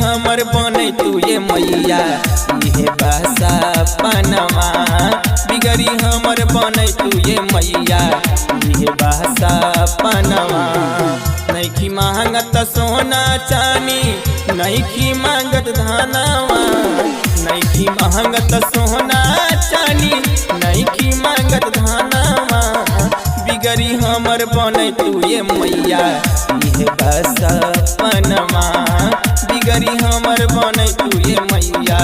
हमर बने तू ये मैया इहे बसा पनमा बिगड़ी हमर बने तू ये मैया इहे बसा पनमा। नैखी मांगत सोना चानी नैखी मांगत धनवा नैखी मांगत सोना चानी नैखी मांगत धनवा बिगड़ी हमर बने तू ये मैया इहे बसा पनमा बिगड़ी हमर बने तू ये मैया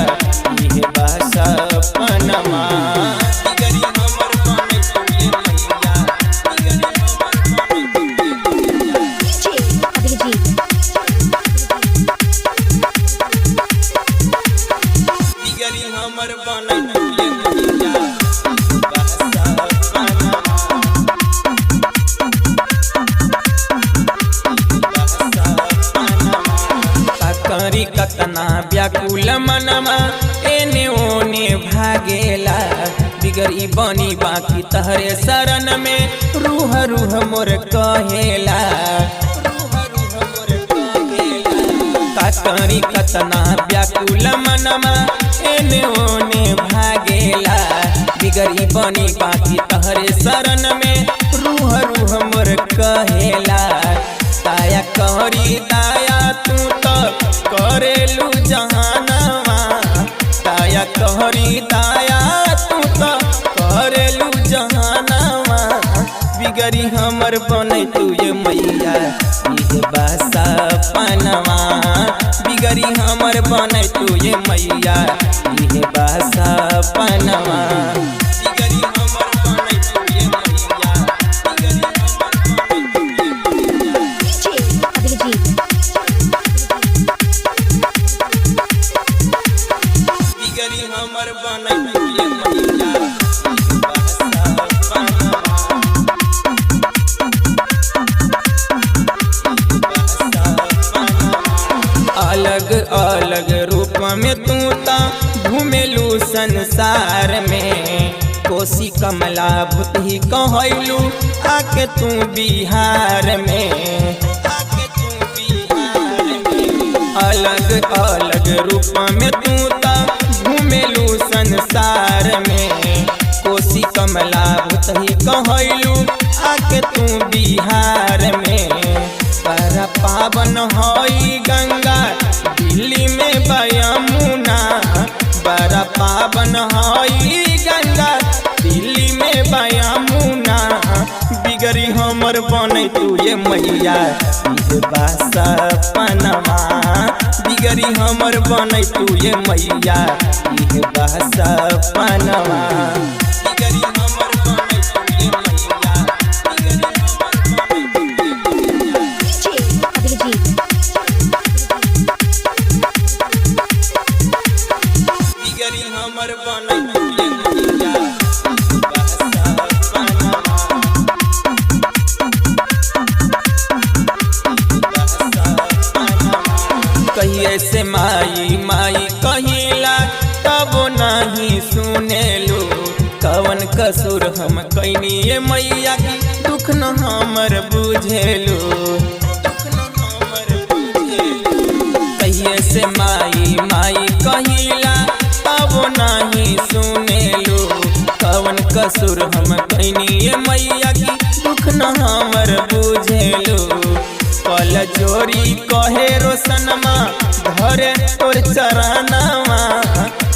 इहे बसा पनमा बिगड़ी हमर बने तू ये मैया बिगड़ी हमर बने तू ये मैया बसा पनमा करी कतना व्याकुल मनमा एने ओने भागेला बिगड़ी बनी बाकी तहरे शरण में रूह रूह मोर कहेला करी कतना व्याकुल मनमा एने ओने भागेला बिगड़ी बनी बाकी तहरे शरण में रूह रूह मोर कहेला। दाया करी दाया तू तो करेलू जहानवा दाया करी दाया तू तो करेलू जहानवा बिगड़ी हमर बने तू ये मैया इहे बसा पनमा बिगड़ी हमर बने तू ये मैया इहे बसा पनमा बिगड़ी हमर बने तू ये मैया बिगड़ी हमर बने तू ये मैया बसा पनमा अलग अलग रूप में तू ता घूमेलू संसार में कोसी कमला भूत ही कहलू आके तू बिहार में अलग अलग रूप में तू ता घूमेलू संसार में कोसी कमला भूत ही कहलू आके तू बिहार में। पर पावन हई गंगा दिल्ली में बयमुना बड़ा पावन हई गंगा दिल्ली में बयमुना बिगड़ी हमर बने तू ये मैया इहे बसा पनमा बिगड़ी हमर बने तू ये मैया इहे बसा पनमा बिगड़ी हमर बने तू ये मैया बिगड़ी हमर बने तू ये मैया बसा पनमा कहिए से माई माई कहिला तब नहीं सुनेलू कवन कसूर हम कैनी ये मैया की दुख न हमर बुझेलू कहिए से माई माई कहिला तब नहीं सुनेलू कवन कसूर हम कैनी ये मैया की दुख न हमर बुझेलू। कल जोरी कहे रोशनमा घरे तोर चरणवा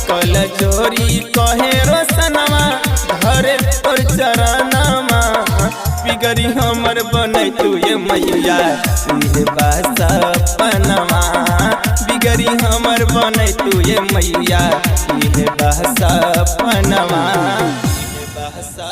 कल जोरी कहे रोशनमा घरे तोर चरणवा बिगड़ी हमर बने तू ये मैया इहे बसा पनमा बिगड़ी हमर बने तू ये मैया इहे बसा पनमा इहे बसा